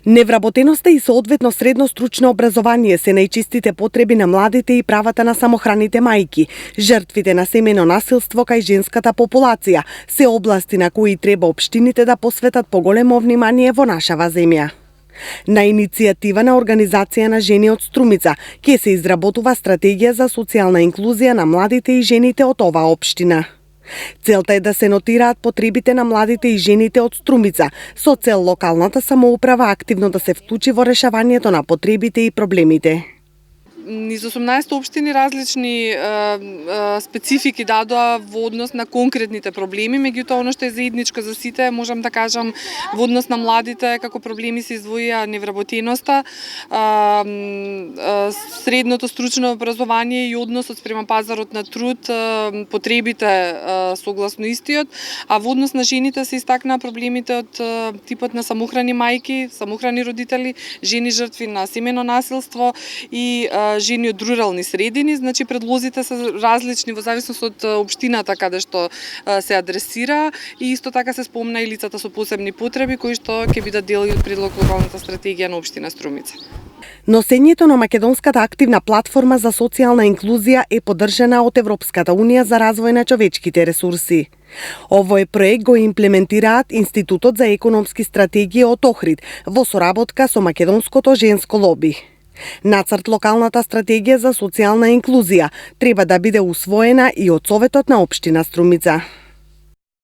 Невработеноста и соодветно средно стручно образование се најчистите потреби на младите и правата на самохраните мајки. Жртвите на семејно насилство кај женската популација се области на кои треба општините да посветат поголемо внимание во нашава земја. На иницијатива на Организација на жени од Струмица ќе се изработува стратегија за социјална инклузија на младите и жените од оваа општина. Целта е да се нотираат потребите на младите и жените од Струмица, со цел локалната самоуправа активно да се вклучи во решавањето на потребите и проблемите. Низ 18 општини различни специфики дадоа во однос на конкретните проблеми, меѓутоа оно што е заедничко за сите, можам да кажам, во однос на младите како проблеми се издвоија невработеноста, средното стручно образование и односот спрема пазарот на труд, потребите согласно истиот, а во однос на жените се истакнаа проблемите од типот на самохрани мајки, самохрани родители, жени жртви на семејно насилство и жени од рурални средини, значи предлозите се различни во зависност од општината каде што се адресира и исто така се спомна и лицата со посебни потреби кои што ќе бидат дел од предлог локалната стратегија на општина Струмица. Носењето на Македонската активна платформа за социјална инклузија е поддржана од Европската унија за развој на човечките ресурси. Овој проект го имплементираат Институтот за економски стратегии од Охрид во соработка со Македонското женско лоби. Нацрт локалната стратегија за социјална инклузија треба да биде усвоена и од Советот на општина Струмица.